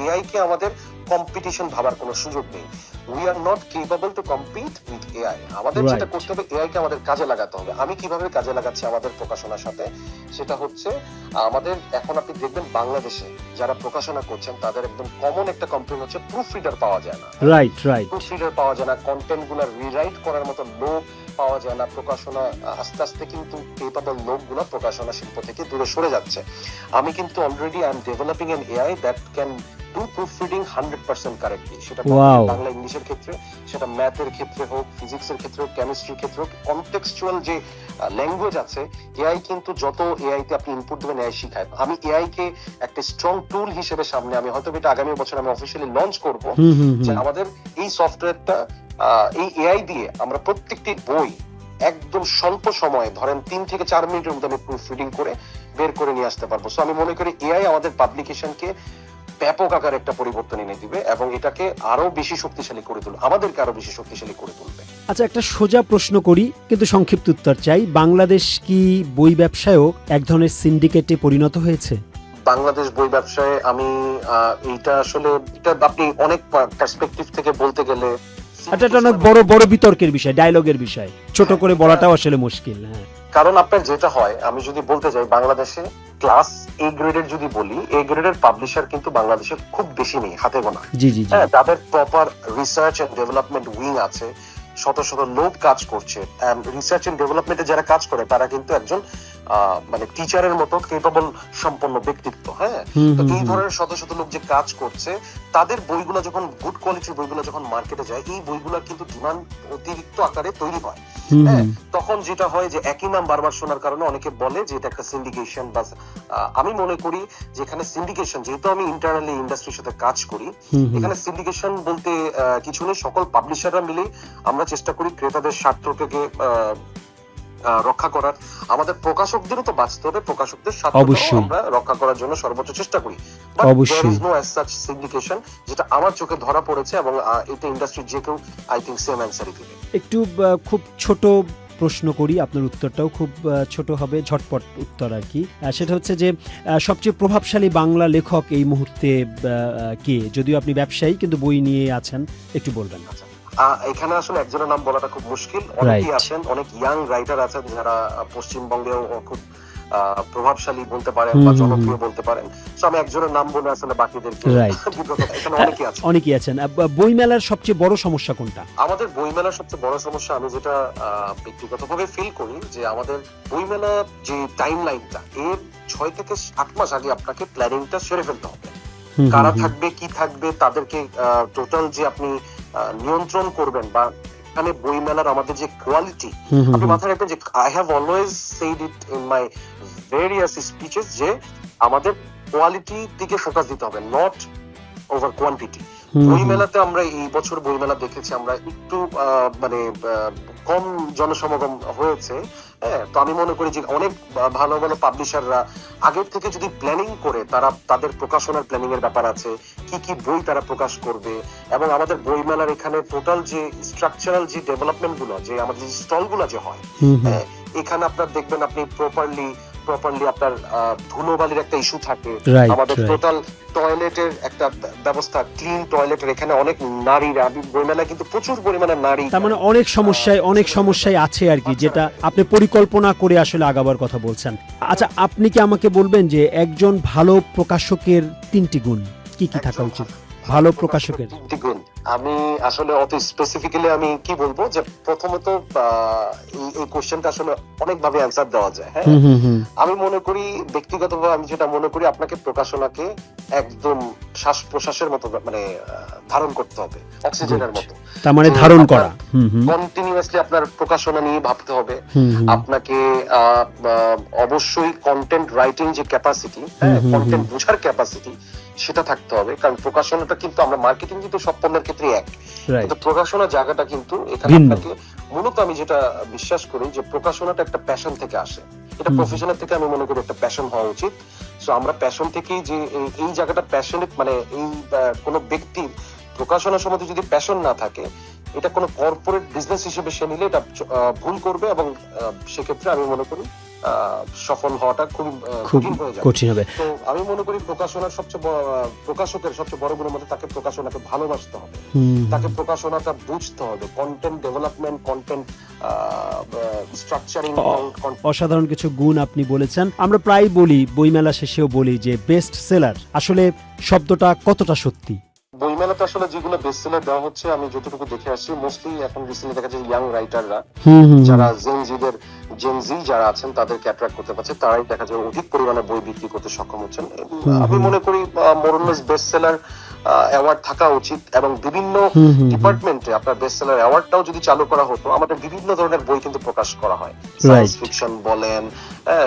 এআই কে আমাদের কম্পিটিশন ভাবার কোনো সুযোগ নেই। We are not capable two compete with AI. আমাদের যেটা করতে হবে, এআই কে আমাদের কাজে লাগাতে হবে। আমি কিভাবে কাজে লাগাচ্ছি আমাদের প্রকাশনার সাথে, সেটা হচ্ছে আমাদের এখন আপনি দেখবেন বাংলাদেশে যারা প্রকাশনা করছেন তাদের একদম কমন একটা কমপ্লেইন হচ্ছে প্রুফ রিডার পাওয়া যায় না। প্রুফ রিডার পাওয়া যায় না, কন্টেন্ট গুলো রিরাইট করার মতো লোক পাওয়া যায় না। প্রকাশনা আস্তে আস্তে কিন্তু কেপেবল লোকগুলো প্রকাশনা শিল্প থেকে দূরে সরে যাচ্ছে। আমি কিন্তু already I am developing N AI that can do proof reading 100% correctly, সেটা Wow. বাংলা ইংলিশের ক্ষেত্রে, সেটা ম্যাথের ক্ষেত্রে হোক, ফিজিক্সের ক্ষেত্রে হোক, কেমিস্ট্রির ক্ষেত্রে হোক, কনটেক্সচুয়াল যে ল্যাঙ্গুয়েজ আছে, এআই কিন্তু যত এআই তে আপনি ইনপুট দেবেন এআই শিখায়। আমি এআই কে একটা স্ট্রং টুল হিসেবে সামনে, আমি হয়তো এটা আগামী বছর আমি অফিসিয়ালি লঞ্চ করব, যে আমাদের এই সফটওয়্যারটা, এই এআই দিয়ে আমরা প্রত্যেকটি বই একদম স্বল্প সময়ে, ধরেন 3 থেকে 4 মিনিটের মধ্যে আমি প্রুফ রিডিং করে বের করে নিয়ে আসতে পারবো। সো আমি মনে করি এআই আমাদের পাবলিকেশনকে ব্যাপক আকারে একটা পরিবর্তন এনে দিবে এবং এটাকে আরো বেশি শক্তিশালী করে তুলবে, আমাদেরকে আরো বেশি শক্তিশালী করে তুলবে। আচ্ছা, একটা সোজা প্রশ্ন করি, কিন্তু সংক্ষিপ্ত উত্তর চাই। বাংলাদেশ কি বই ব্যবসায়ও এক ধরনের সিন্ডিকেটে পরিণত হয়েছে? বাংলাদেশ বই ব্যবসায় আমি এইটা আসলে, এটা আপনি অনেক পার্সপেক্টিভ থেকে বলতে গেলে এটা অনেক বড় বড় বিতর্কের বিষয়, ডায়লগের বিষয়, ছোট করে বলাটাও আসলে মুশকিল। হ্যাঁ, কারণ আপনার যেটা হয়, আমি যদি বলতে যাই, বাংলাদেশে ক্লাস এ গ্রেডের যদি বলি, এ গ্রেডের পাবলিশার কিন্তু বাংলাদেশে খুব বেশি নেই, হাতে গোনা। জি জি জি। হ্যাঁ, তাদের proper research and development wing আছে, শত শত লোক কাজ করছে। রিসার্চ এন্ড ডেভেলপমেন্টে যারা কাজ করে তারা কিন্তু একজন মানে টিচারের মতো কেপেবল সম্পন্ন ব্যক্তিত্ব। হ্যাঁ, তো এই ধরনের শত শত লোক যে কাজ করছে, তাদের বইগুলো যখন, গুড কোয়ালিটির বইগুলো যখন মার্কেটে যায়, এই বইগুলোর কিন্তু ডিমান্ড অতিরিক্ত আকারে তৈরি হয়। হ্যাঁ, তখন যেটা হয় যে একই নাম বারবার শোনার কারণে অনেকে বলে যে এটা একটা সিন্ডিকেশন। বা আমি মনে করি যে এখানে সিন্ডিকেশন, যেহেতু আমি ইন্টারনালি ইন্ডাস্ট্রির সাথে কাজ করি, এখানে সিন্ডিকেশন বলতে কিছু নেই। সকল পাবলিশাররা মিলে আমরা চেষ্টা করি ক্রেতাদের স্বার্থকে রক্ষা করার। আমাদের প্রকাশকদেরও তো বাঁচতে হবে, প্রকাশকদের স্বার্থটাও আমরা রক্ষা করার জন্য সর্বোচ্চ চেষ্টা করি। অবশ্যই নো অ্যাজ সাচ সিন্ডিকেশন, যেটা আমার চোখে ধরা পড়েছে, এবং এটা ইন্ডাস্ট্রির যে কেউ আই থিংক সেম অ্যানসারই দিবে। একটু খুব ছোট প্রশ্ন করি, আপনার উত্তরটাও খুব ছোট হবে, ঝটপট উত্তর আর কি। সেটা হচ্ছে যে সবচেয়ে প্রভাবশালী বাংলা লেখক এই মুহূর্তে কে? যদিও আপনি ব্যবসায়ী, কিন্তু বই নিয়ে আছেন, একটু বলবেন। এখানে আসলে একজনের নাম বলাটা খুব মুশকিল। অনেকেই আছেন, অনেক ইয়াং রাইটার আছেন যারা পশ্চিমবঙ্গেও খুব প্রভাবশালী বলতে পারেন বা জনপ্রিয় বলতে পারেন। আমি একজনের নাম বলে আসলে বাকিদেরকে, এখানে অনেকেই আছেন। বইমেলার সবচেয়ে বড় সমস্যা কোনটা? আমাদের বইমেলার সবচেয়ে বড় সমস্যা, আমি যেটা ব্যক্তিগতভাবে ফিল করি, যে আমাদের বইমেলা যে টাইম লাইনটা, এর 6 থেকে 8 মাস আগে আপনাকে প্ল্যানিংটা সেরে ফেলতে হবে। কারা থাকবে, কি থাকবে, তাদেরকে টোটাল যে আপনি নিয়ন্ত্রণ করবেন, বা এখানে বইমেলার আমাদের যে কোয়ালিটি, আপনি মাথায় রাখবেন যে I have always said it in my various speeches, যে আমাদের কোয়ালিটি দিকে ফোকাস দিতে হবে, নট ওভার কোয়ান্টিটি। বইমেলাতে আমরা এই বছর বইমেলা দেখেছি, আমরা একটু মানে কম জনসমাগম হয়েছে। হ্যাঁ, তো আমি মনে করি যে অনেক ভালো ভালো পাবলিশাররা আগের থেকে যদি প্ল্যানিং করে, তারা তাদের প্রকাশনার প্ল্যানিং এর ব্যাপার আছে, কি কি বই তারা প্রকাশ করবে, এবং আমাদের বইমেলার এখানে টোটাল যে স্ট্রাকচারাল যে ডেভেলপমেন্ট গুলো, যে আমাদের যে স্টল গুলো যে হয়, এখানে আপনার দেখবেন আপনি প্রপারলি আপনার ধুলোবালির একটা ইস্যু থাকে, আমাদের টোটাল টয়লেটের একটা ব্যবস্থা, ক্লিন টয়লেটের, এখানে অনেক নারীরা, বইমেলায় কিন্তু প্রচুর পরিমাণে নারী, তার মানে অনেক সমস্যায় আছে আর কি, যেটা আপনি পরিকল্পনা করে আসলে আগাবার কথা বলছেন। আচ্ছা, আপনি কি আমাকে বলবেন যে একজন ভালো প্রকাশকের 3টি গুণ কি কি থাকা উচিত? ভালো প্রকাশকের 3টি গুণ আমি আসলে অত স্পেসিফিক্যালি আমি কি বলবো, যে প্রথমত এই কোশ্চেনটা আসলে অনেক ভাবে অ্যানসার দেওয়া যায়। হ্যাঁ, আমি মনে করি ব্যক্তিগতভাবে, আমি যেটা মনে করি, আপনাকে প্রকাশনাকে একদম শ্বাস প্রশ্বাসের মতো মানে ধারণ করতে হবে, অক্সিজেনের মতো। তার মানে ধারণ করা, কন্টিনিউয়াসলি আপনার প্রকাশনা নিয়ে ভাবতে হবে। আপনাকে অবশ্যই কন্টেন্ট রাইটিং যে ক্যাপাসিটি, কন্টেন্ট বোঝার ক্যাপাসিটি, সেটা থাকতে হবে। কারণ প্রকাশনাটা কিন্তু, আমরা মার্কেটিং কিন্তু সব পণ্যের ক্ষেত্রে এক, কিন্তু প্রকাশনার জায়গাটা কিন্তু এখানে আপনাকে, মূলত আমি যেটা বিশ্বাস করি যে প্রকাশনাটা একটা প্যাশন থেকে আসে, এটা প্রফেশনের থেকে আমি মনে করি একটা প্যাশন হওয়া উচিত। সো আমরা প্যাশন থেকেই, যে এই জায়গাটা প্যাশনেট, মানে এই কোনো ব্যক্তির প্রকাশনা সম্বন্ধে যদি প্যাশন না থাকে, এটা কোনো কর্পোরেট বিজনেস হিসেবে সে নিলে এটা ভুল করবে, এবং সেক্ষেত্রে আমি মনে করি সফল হওয়াটা খুব কঠিন হবে। তো আমি মনে করি প্রকাশকের সবচেয়ে বড় গুণের মধ্যে তাকে প্রকাশনাকে ভালোবাসতে হবে, তাকে প্রকাশনাটা বুঝতে হবে, কন্টেন্ট ডেভেলপমেন্ট, কন্টেন্ট স্ট্রাকচারিং। অসাধারণ কিছু গুণ আপনি বলেছেন। আমরা প্রায় বলি, বইমেলা শেষেও বলি, যে বেস্ট সেলার, আসলে শব্দটা কতটা সত্যি? বইমেলাতে আসলে যেগুলো বেস্ট সেলার দেওয়া হচ্ছে, আমি যতটুকু দেখে আসছি, মোস্টলি এখন রিসেন্টলি দেখা যায় ইয়াং রাইটাররা, যারা জেনজি যারা আছেন, তাদেরকে অ্যাট্রাক্ট করতে পারছে, তারাই দেখা যায় অধিক পরিমাণে বই বিক্রি করতে সক্ষম হচ্ছেন। আমি মনে করি more or less best seller award থাকা উচিত, এবং বিভিন্ন ডিপার্টমেন্টে আপনার বেস্ট সেলার অ্যাওয়ার্ডটাও যদি চালু করা হতো, আমাদের বিভিন্ন ধরনের বই কিন্তু প্রকাশ করা হয়, সায়েন্স ফিকশন বলেন,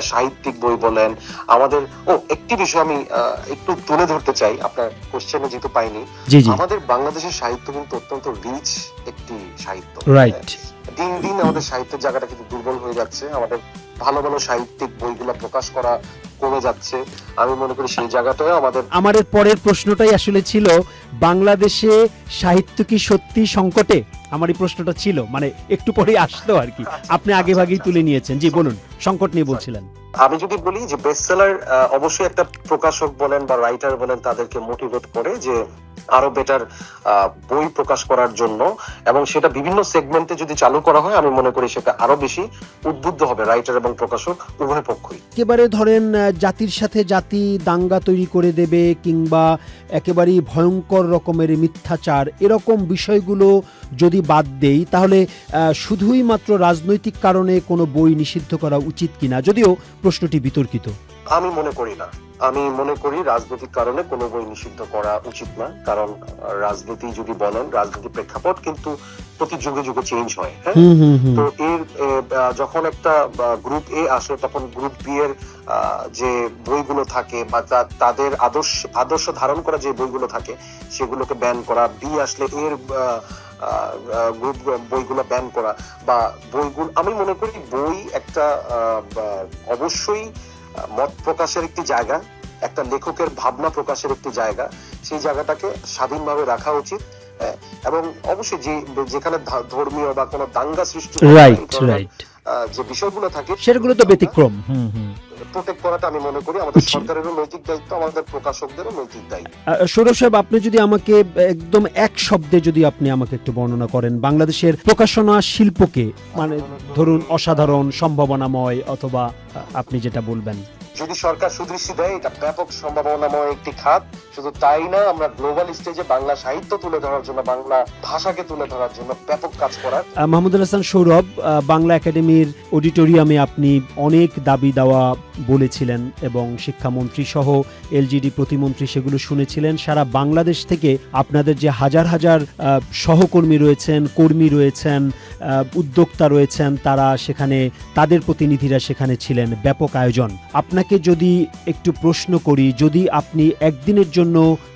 সাহিত্যিক বই বলেন আমাদের। একটি বিষয় আমি একটু তুলে ধরতে চাই, আপনার কোশ্চেনে যেহেতু পাইনি, আমাদের বাংলাদেশের সাহিত্য কিন্তু অত্যন্ত রিচ একটি সাহিত্য। দিন দিন আমাদের সাহিত্যের জায়গাটা কিন্তু দুর্বল হয়ে যাচ্ছে, আমাদের ভালো ভালো সাহিত্যিক বইগুলো প্রকাশ করা কমে যাচ্ছে। আমি মনে করি সেই জায়গাটাও আমাদের পরের প্রশ্নটাই আসলে ছিল, বাংলাদেশে সাহিত্য কি সত্যি সংকটে? আমার এই প্রশ্নটা ছিল, মানে একটু পরেই আসতো আর কি, আপনি আগে ভাগেই তুলে নিয়েছেন। জি বলুন, সংকট নিয়ে বলছিলেন। আমি যদি বলি যে বেস্ট সেলার অবশ্যই একটা প্রকাশক বলেন বা রাইটার বলেন তাদেরকে মোটিভেট করে যে আরো বেটার বই প্রকাশ করার জন্য, এবং সেটা বিভিন্ন সেগমেন্টে যদি চালু করা হয় আমি মনে করি সেটা আরো বেশি উদ্বুদ্ধ হবে রাইটার এবং প্রকাশক উভয় পক্ষই। একেবারে ধরেন জাতির সাথে জাতি দাঙ্গা তৈরি করে দেবে, কিংবা একেবারেই ভয়ঙ্কর রকমের মিথ্যাচার, এরকম বিষয়গুলো যদি বাদ দেই, তাহলে শুধুই মাত্র রাজনৈতিক কারণে কোনো বই নিষিদ্ধ করা উচিত কিনা, যদিও প্রশ্নটি বিতর্কিত। আমি মনে করি না, আমি মনে করি রাজনৈতিক কারণে কোনো বই নিষিদ্ধ করা উচিত না, কারণ রাজনীতি যদি বলেন, রাজনীতি প্রেক্ষাপট কিন্তু প্রতি যুগে যুগে চেঞ্জ হয়। হ্যাঁ, তো এর যখন একটা গ্রুপ এ আসে তখন গ্রুপ বি এর যে বইগুলো থাকে বা তাদের আদর্শ ধারণ করা যে বইগুলো থাকে সেগুলোকে ব্যান করা, বি আসলে এর গ্রুপ বইগুলো ব্যান করা, বা বইগুলো, আমি মনে করি বই একটা অবশ্যই মত প্রকাশের একটি জায়গা, একটা লেখকের ভাবনা প্রকাশের একটি জায়গা, সেই জায়গাটাকে স্বাধীনভাবে রাখা উচিত। এবং অবশ্যই যেখানে ধর্মীয় বা কোনো দাঙ্গা সৃষ্টি যে বিষয়গুলো থাকে সেগুলো তো ব্যতিক্রম, প্রোটেক্ট করাটা আমি মনে করি আমাদের সরকারেরও নৈতিক দায়িত্ব, আমাদের প্রকাশকদেরও নৈতিক দায়িত্ব। সৌরভ সাহেব, আপনি যদি আমাকে একদম এক শব্দে যদি আপনি আমাকে একটু বর্ণনা করেন বাংলাদেশের প্রকাশনা শিল্পকে, মানে ধরুন অসাধারণ, সম্ভাবনাময়, অথবা আপনি যেটা বলবেন। যদি সরকার সুদৃষ্টি দেয়, এটা ব্যাপক সম্ভাবনাময় একটি খাত। শুধু তাই না, আমরা গ্লোবাল স্টেজে বাংলা সাহিত্য তুলে ধরার জন্য, বাংলা ভাষাকে তুলে ধরার জন্য ব্যাপক কাজ করার। মাহমুদুল হাসান সৌরভ, বাংলা একাডেমির অডিটোরিয়ামে আপনি অনেক দাবি দাওয়া বলেছিলেন এবং শিক্ষামন্ত্রী সহ এলজিডি প্রতিমন্ত্রী সেগুলো শুনেছিলেন। সারা বাংলাদেশ থেকে আপনাদের যে হাজার হাজার সহকর্মী রয়েছেন, কর্মী রয়েছেন, উদ্যোক্তা রয়েছেন, তারা সেখানে, তাদের প্রতিনিধিরা সেখানে ছিলেন, ব্যাপক আয়োজন। আপনাকে যদি একটু প্রশ্ন করি, যদি আপনি একদিনের জন্য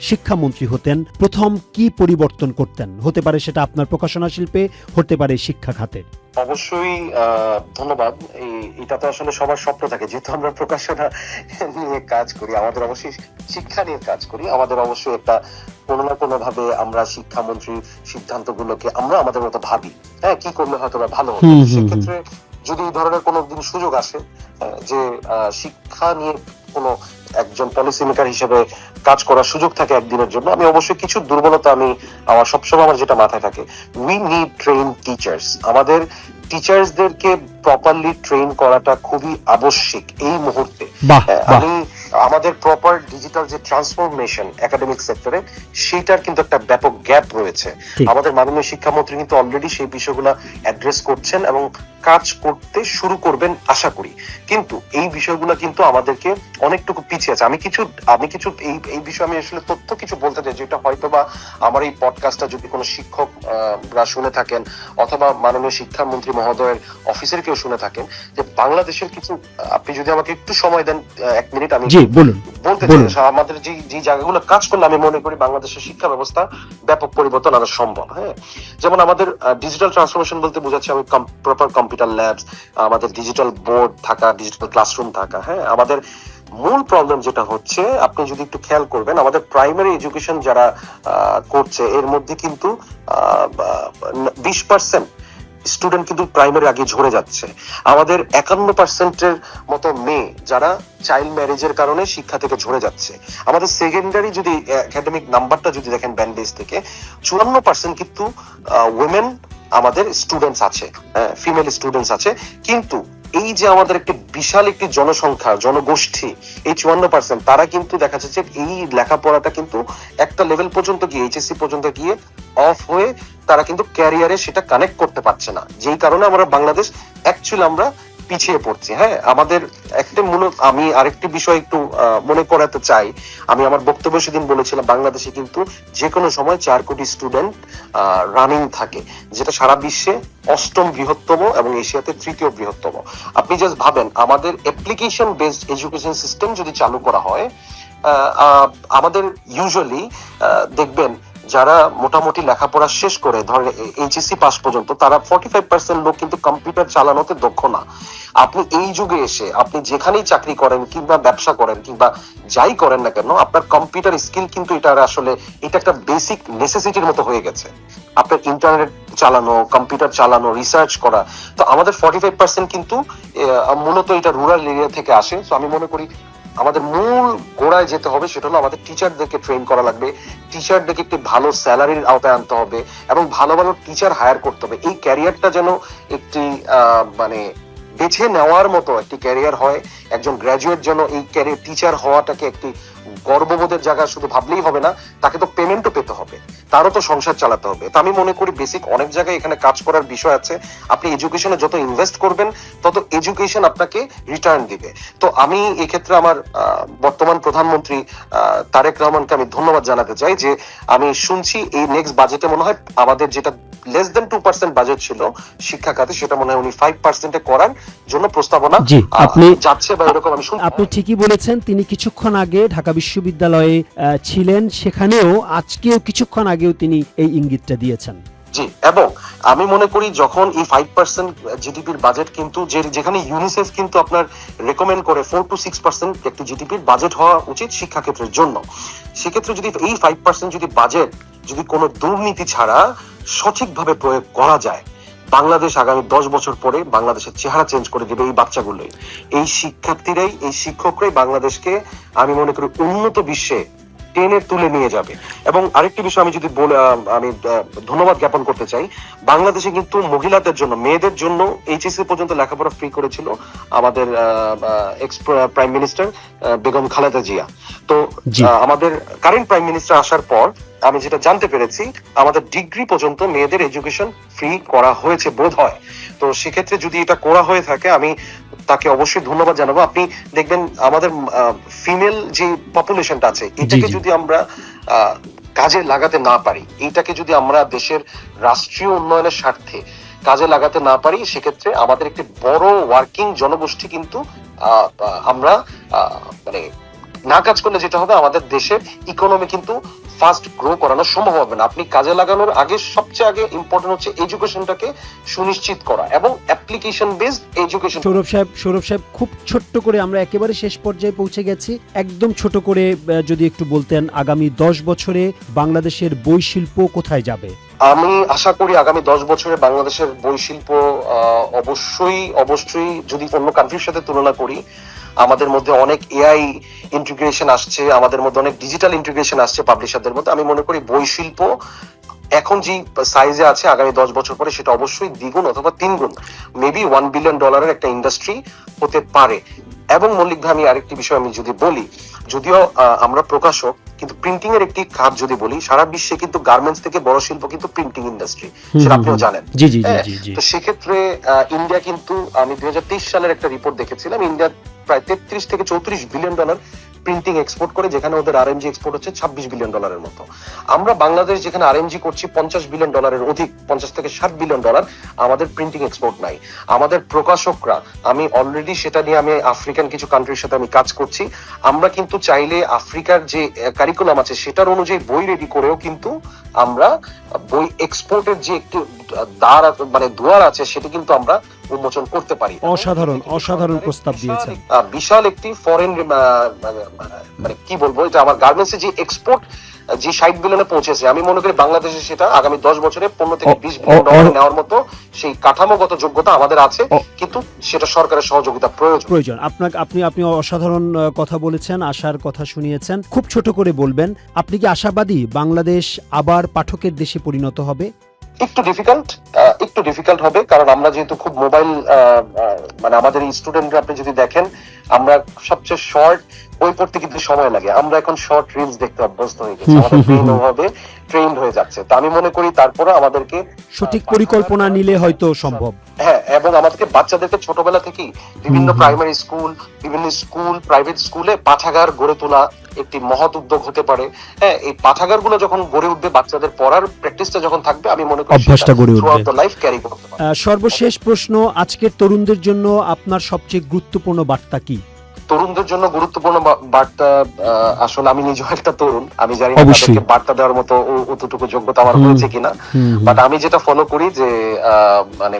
শিক্ষামন্ত্রী হতেন, প্রথম কি পরিবর্তন করতেন? হতে পারে সেটা আপনার প্রকাশনা শিল্পে, হতে পারে শিক্ষা খাতে। অবশ্যই ধন্যবাদ। এটা তো আসলে সবার স্বপ্ন থাকে, যেহেতু আমরা প্রকাশনা নিয়ে কাজ করি, আমাদের অবশ্যই শিক্ষা নিয়ে কাজ করি, আমাদের অবশ্যই একটা কোনো না কোনো ভাবে আমরা শিক্ষামন্ত্রীর সিদ্ধান্তগুলোকে আমরা আমাদের মতো ভাবি, হ্যাঁ, কি করলে হয়তো ভালো হবে। সেক্ষেত্রে যদি এই ধরনের কোনো দিন সুযোগ আসে যে শিক্ষা নিয়ে কোনো একজন পলিসি মেকার হিসেবে কাজ করার সুযোগ থাকে একদিনের জন্য, আমি অবশ্যই কিছু দুর্বলতা আমার সবসময় আমার যেটা মাথায় থাকে, উই নিড ট্রেন টিচার্স। আমাদের টিচার্সদেরকে প্রপারলি ট্রেন করাটা খুবই আবশ্যিক এই মুহূর্তে। আমাদের প্রপার ডিজিটাল যে ট্রান্সফরমেশন একাডেমিক সেক্টরে, সেটার কিন্তু একটা ব্যাপক গ্যাপ রয়েছে। আমাদের মাননীয় শিক্ষামন্ত্রী কিন্তু অলরেডি সেই বিষয়গুলো অ্যাড্রেস করছেন এবং কাজ করতে শুরু করবেন আশা করি, কিন্তু এই বিষয়গুলো কিন্তু আমাদেরকে অনেকটুকু পিছিয়ে আছে। আমি কিছু এই বিষয়ে আমি আসলে তথ্য কিছু বলতে চাই, যেটা হয়তো বা আমার এই পডকাস্টটা যদি কোনো শিক্ষকরা শুনে থাকেন অথবা মাননীয় শিক্ষামন্ত্রী মহোদয়ের অফিসের কেউ শুনে থাকেন, যে বাংলাদেশের কিছু, আপনি যদি আমাকে একটু সময় দেন 1 মিনিট, আমি বলতে চাই আমাদের যে জায়গাগুলো কাজ করলে আমি মনে করি বাংলাদেশের শিক্ষা ব্যবস্থা ব্যাপক পরিবর্তন আনা সম্ভব। হ্যাঁ, যেমন আমাদের ডিজিটাল ট্রান্সফরমেশন বলতে বোঝাচ্ছে আমি প্রপার কম্পিউটার ল্যাবস, আমাদের ডিজিটাল বোর্ড থাকা, ডিজিটাল ক্লাসরুম থাকা। হ্যাঁ, আমাদের মূল প্রবলেম যেটা হচ্ছে, আপনি যদি একটু খেয়াল করবেন, আমাদের প্রাইমারি এডুকেশন যারা করছে এর মধ্যে কিন্তু 20% স্টুডেন্ট কিন্তু প্রাইমারি আগে ঝরে যাচ্ছে। আমাদের 51% মতো মেয়ে যারা চাইল্ড ম্যারেজের কারণে শিক্ষা থেকে ঝরে যাচ্ছে। আমাদের সেকেন্ডারি যদি একাডেমিক নাম্বারটা যদি দেখেন ব্যান্ডেজ থেকে, 54% কিন্তু উইমেন আমাদের স্টুডেন্টস আছে, ফিমেল স্টুডেন্টস আছে। কিন্তু এই যে আমাদের একটি বিশাল একটি জনসংখ্যা, জনগোষ্ঠী, এই 54% তারা কিন্তু দেখা যাচ্ছে এই লেখাপড়াটা কিন্তু একটা লেভেল পর্যন্ত গিয়ে, এইচএসসি পর্যন্ত গিয়ে অফ হয়ে তারা কিন্তু ক্যারিয়ারে সেটা কানেক্ট করতে পারছে না, যেই কারণে আমরা বাংলাদেশ অ্যাকচুয়ালি আমরা পিছিয়ে পড়ছি। হ্যাঁ, আমাদের একটা মূলত আমি আরেকটি বিষয় একটু মনে করাতে চাই। আমি আমার বক্তব্য সেদিন বলেছিলাম বাংলাদেশে কিন্তু যে কোনো সময় 4 কোটি স্টুডেন্ট রানিং থাকে, যেটা সারা বিশ্বে 8ম বৃহত্তম এবং এশিয়াতে 3য় বৃহত্তম। আপনি জাস্ট ভাবেন আমাদের অ্যাপ্লিকেশন বেসড এডুকেশন সিস্টেম যদি চালু করা হয়, আমাদের ইউজুয়ালি দেখবেন যারা মোটামুটি লেখাপড়া শেষ করে ধরেন এইচএসসি পাস পর্যন্ত, তারা 45% লোক কিন্তু কম্পিউটার চালানোতে দক্ষ না। আপনি এই যুগে এসে আপনি যেখানেই চাকরি করেন কিংবা ব্যবসা করেন কিংবা যাই করেন না কেন, আপনার কম্পিউটার স্কিল কিন্তু এটা একটা বেসিক নেসেসিটির মতো হয়ে গেছে। আপনার ইন্টারনেট চালানো, কম্পিউটার চালানো, রিসার্চ করা। তো আমাদের 45% কিন্তু মূলত এটা রুরাল এরিয়া থেকে আসে। তো আমি মনে করি আমাদের মূল গোড়ায় যেতে হবে, সেটা হলো আমাদের টিচারদেরকে ট্রেন করা লাগবে, টিচারদেরকে একটি ভালো স্যালারির আওতায় আনতে হবে এবং ভালো ভালো টিচার হায়ার করতে হবে। এই ক্যারিয়ারটা যেন একটি মানে বেছে নেওয়ার মতো একটি ক্যারিয়ার হয়। একজন গ্র্যাজুয়েট যেন এই ক্যারিয়ার টিচার হওয়াটাকে একটি গর্ববোধের জায়গা শুধু ভাবলেই হবে না, তাকে তো পেমেন্টও পেতে হবে, তারও তো সংসার চালাতে হবে। তো আমি মনে করি বেসিক অনেক জায়গায় এখানে কাজ করার বিষয় আছে। আপনি এডুকেশনে যত ইনভেস্ট করবেন তত এডুকেশন আপনাকে রিটার্ন দিবে। তো আমি এই ক্ষেত্রে আমার বর্তমান প্রধানমন্ত্রী তারেক রহমানকে আমি ধন্যবাদ জানাতে চাই যে আমি শুনছি এই নেক্সট বাজেটে মনে হয় আমাদের যেটা লেস দেন 2% বাজেট ছিল শিক্ষা খাতে, সেটা মনে হয় উনি 5% করার জন্য প্রস্তাবনা যাচ্ছে বা এরকম আমি শুনছি। আপনি ঠিকই বলেছেন। তিনি কিছুক্ষণ আগে ঢাকা বিশ্ববিদ্যালয়ে ছিলেন, সেখানেও আজকেও কিছুক্ষণ আগেও তিনি এই ইঙ্গিতটা দিয়েছেন। জি, এবং আমি মনে করি যখন এই 5% জিডিপির বাজেট কিন্তু যেখানে ইউনিসেফ কিন্তু আপনার রেকমেন্ড করে 4 to 6% একটি জিডিপির বাজেট হওয়া উচিত শিক্ষা ক্ষেত্রের জন্য, সেক্ষেত্রে যদি এই 5% যদি বাজেট যদি কোনো দুর্নীতি ছাড়া সঠিকভাবে প্রয়োগ করা যায়, বাংলাদেশ আগামী 10 বছর পরে বাংলাদেশের চেহারা চেঞ্জ করে দিবে। এই বাচ্চাগুলোই, এই শিক্ষার্থীরাই, এই শিক্ষকরাই বাংলাদেশকে আমি মনে করি উন্নত বিশ্বে টেনে তুলে নিয়ে যাবে। এবং আরেকটি বিষয় আমি যদি আমি ধন্যবাদ জ্ঞাপন করতে চাই, বাংলাদেশে কিন্তু মহিলাদের জন্য, মেয়েদের জন্য এইচএসসি পর্যন্ত লেখাপড়া ফ্রি করেছিল আমাদের x prime minister Begum Khaleda Zia. তো আমাদের কারেন্ট প্রাইম মিনিস্টার আসার পর আমি যেটা জানতে পেরেছি, আমাদের ডিগ্রি পর্যন্ত মেয়েদের এডুকেশন ফ্রি করা হয়েছে বোধ হয়। তো সেক্ষেত্রে যদি এটা করা হয়ে থাকে আমি তাকে অবশ্যই ধন্যবাদ জানাবো। আপনি দেখবেন আমাদের ফিমেল যে পপুলেশনটা আছে, এটাকে যদি আমরা কাজে লাগাতে না পারি, এইটাকে যদি আমরা দেশের রাষ্ট্রীয় উন্নয়নের স্বার্থে কাজে লাগাতে না পারি, সেক্ষেত্রে আমাদের একটি বড় ওয়ার্কিং জনগোষ্ঠী কিন্তু আমরা মানে না কাজ করলে যেটা হবে, আমাদের দেশের ইকোনমি কিন্তু ফাস্ট গ্রো করানো সম্ভব হবে না। আপনি কাজে লাগানোর আগে সবচেয়ে আগে ইম্পর্টেন্ট হচ্ছে এডুকেশনটাকে সুনিশ্চিত করা এবং অ্যাপ্লিকেশন বেসড এডুকেশন। সৌরভ সাহেব, খুব ছোট্ট করে আমরা একেবারে শেষ পর্যায়ে পৌঁছে গেছি, একদম ছোট করে যদি একটু বলতেন আগামী 10 বছরে বাংলাদেশের বইশিল্প কোথায় যাবে? আমি আশা করি আগামী 10 বছরে বাংলাদেশের বইশিল্প অবশ্যই যদি অন্য কান্ট্রির সাথে তুলনা করি, আমাদের মধ্যে অনেক এআই ইন্টিগ্রেশন আসছে, আমাদের মধ্যে অনেক ডিজিটাল ইন্টিগ্রেশন আসছে পাবলিশারদের মধ্যে। আমি মনে করি বই শিল্প এখন যে সাইজে আছে আগামী 10 বছর পরে সেটা অবশ্যই দ্বিগুণ অথবা 3 গুণ, মেবি $1 বিলিয়ন একটা ইন্ডাস্ট্রি হতে পারে। এবং মল্লিক ভাই, আমি আরেকটি বিষয় আমি যদি বলি, যদিও আমরা প্রকাশক, কিন্তু প্রিন্টিং এর একটি খাত যদি বলি, সারা বিশ্বে কিন্তু গার্মেন্টস থেকে বড় শিল্প কিন্তু প্রিন্টিং ইন্ডাস্ট্রি, সেটা আপনিও জানেন। তো সেক্ষেত্রে ইন্ডিয়া কিন্তু, আমি 2023 সালের একটা রিপোর্ট দেখেছিলাম, ইন্ডিয়া প্রায় 33 থেকে 34 বিলিয়ন ডলার প্রিন্টিং এক্সপোর্ট করে, যেখানে ওদের আরএমজি এক্সপোর্ট হচ্ছে 26 বিলিয়ন ডলারের মতো। আমরা বাংলাদেশ যেখানে আরএমজি করছি 50 বিলিয়ন ডলারের অধিক, 50 থেকে 60 বিলিয়ন ডলার, আমাদের প্রিন্টিং এক্সপোর্ট নাই। আমাদের প্রকাশকরা, আমি অলরেডি সেটা নিয়ে আমি আফ্রিকান কিছু কান্ট্রির সাথে আমি কাজ করছি, আমরা কিন্তু চাইলে আফ্রিকার যে কারিকুলাম আছে সেটার অনুযায়ী বই রেডি করেও কিন্তু আমরা বই এক্সপোর্টের যে একটি দ্বার মানে দুয়ার আছে সেটা কিন্তু আমরা উন্মোচন করতে পারি। অসাধারণ প্রস্তাব দিয়েছেন। বিশাল একটি ফরেন মানে কি বলবো, এটা আমার গার্মেন্টসে যে এক্সপোর্ট যে 60 বিলিয়নে পৌঁছেছে, আমি মনে করি বাংলাদেশে সেটা আগামী 10 বছরে 15 থেকে 20 বিলিয়ন ডলার নেওয়ার মতো সেই কাঠামোগত যোগ্যতা আমাদের আছে, কিন্তু সেটা সরকারের সহযোগিতা প্রয়োজন। আপনি অসাধারণ কথা বলেছেন, আশার কথা শুনিয়েছেন। খুব ছোট করে বলবেন, আপনি কি আশাবাদী বাংলাদেশ আবার পাঠকের দেশে পরিণত হবে? একটু ডিফিকাল্ট হবে, কারণ আমরা যেহেতু খুব মোবাইল, মানে আমাদের স্টুডেন্টরা আপনি যদি দেখেন, আমরা সবচেয়ে শর্ট বই পড়তে কিন্তু সময় লাগে, আমরা এখন শর্ট রিলস দেখতে অভ্যস্ত হয়ে গেছি, আমাদের ব্রেন ওভাবে ট্রেন্ড হয়ে যাচ্ছে। তো আমি মনে করি তারপরে আমাদেরকে সঠিক পরিকল্পনা নিলে হয়তো সম্ভব। হ্যাঁ, এবং আমাদেরকে বাচ্চাদেরকে ছোটবেলা থেকেই বিভিন্ন প্রাইমারি স্কুল, বিভিন্ন স্কুল, প্রাইভেট স্কুলে পাঠাগার গড়ে তোলা একটি মহৎ উদ্যোগ হতে পারে। হ্যাঁ, এই পাঠাগারগুলো যখন গড়ে উঠবে, বাচ্চাদের পড়ার প্র্যাকটিসটা যখন থাকবে, আমি মনে করি অভ্যাসটা গড়ে উঠবে, থ্রুআউট দ্য লাইফ ক্যারি করতে পারবে। সর্বশেষ প্রশ্ন, আজকের তরুণদের জন্য আপনার সবচেয়ে গুরুত্বপূর্ণ বার্তা কি? তরুণদের জন্য গুরুত্বপূর্ণ বার্তা, আসলে আমি নিজেও একটা তরুণ, আমি জানি না তাদেরকে বার্তা দেওয়ার মতো অতটুকু যোগ্যতা আমার হয়েছে কিনা, বাট আমি যেটা ফলো করি যে মানে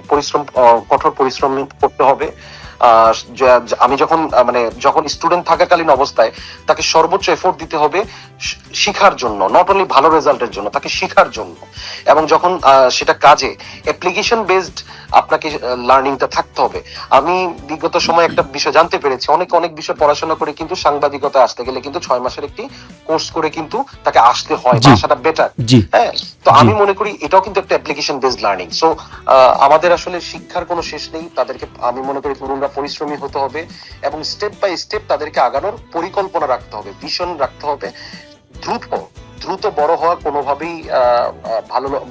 কঠোর পরিশ্রম করতে হবে। আমি যখন স্টুডেন্ট থাকাকালীন অবস্থায় তাকে সর্বোচ্চ এফোর্ট দিতে হবে শিখার জন্য, নট অনলি ভালো রেজাল্টের জন্য, তাকে শিখার জন্য। এবং যখন সেটা কাজে অ্যাপ্লিকেশন বেসড আপনাকে লার্নিংটা থাকতে হবে। আমি বিগত সময় একটা বিষয় জানতে পেরেছি, অনেক বিষয় পড়াশোনা করে কিন্তু সাংবাদিকতা আসতে গেলে কিন্তু 6 মাসের একটি কোর্স করে কিন্তু তাকে আসতে হয়, আসাটা বেটার। হ্যাঁ, তো আমি মনে করি এটাও কিন্তু একটা অ্যাপ্লিকেশন বেসড লার্নিং। সো আমাদের আসলে শিক্ষার কোনো শেষ নেই। তাদেরকে আমি মনে করি তরুণরা পরিশ্রমী হতে হবে এবং স্টেপ বাই স্টেপ তাদেরকে আগানোর পরিকল্পনা রাখতে হবে, ভিশন রাখতে হবে। দ্রুত বড় হওয়া কোনোভাবেই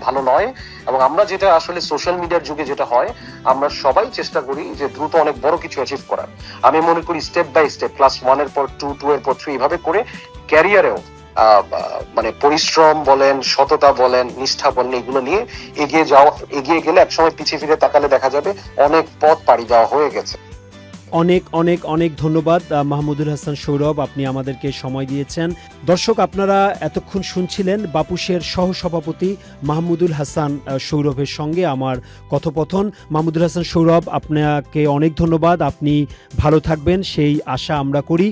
ভালো নয়। এবং আমরা যেটা আসলে সোশ্যাল মিডিয়ার যুগে যেটা হয়, আমরা সবাই চেষ্টা করি যে দ্রুত অনেক বড় কিছু অ্যাচিভ করার। আমি মনে করি স্টেপ বাই স্টেপ, ক্লাস 1 এর পর 2, 2 এর পর 3, এভাবে করে ক্যারিয়ারেও মানে পরিশ্রম বলেন, সততা বলেন, নিষ্ঠা বলেন, এগুলো নিয়ে এগিয়ে গেলে একসময় পিছিয়ে ফিরে তাকালে দেখা যাবে অনেক পথ পাড়ি দেওয়া হয়ে গেছে। অনেক অনেক অনেক ধন্যবাদ মাহমুদুল হাসান সৌরভ, আপনি আমাদেরকে সময় দিয়েছেন। দর্শক, আপনারা এতক্ষণ শুনছিলেন বাপুসের সহসভাপতি মাহমুদুল হাসান সৌরভের সঙ্গে আমার কথোপকথন। মাহমুদুল হাসান সৌরভ, আপনাকে অনেক ধন্যবাদ, আপনি ভালো থাকবেন সেই আশা আমরা করি।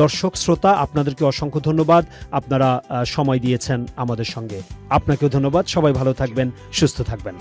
দর্শক শ্রোতা, আপনাদেরকে অসংখ্য ধন্যবাদ, আপনারা সময় দিয়েছেন আমাদের সঙ্গে। আপনাকেও ধন্যবাদ। সবাই ভালো থাকবেন, সুস্থ থাকবেন।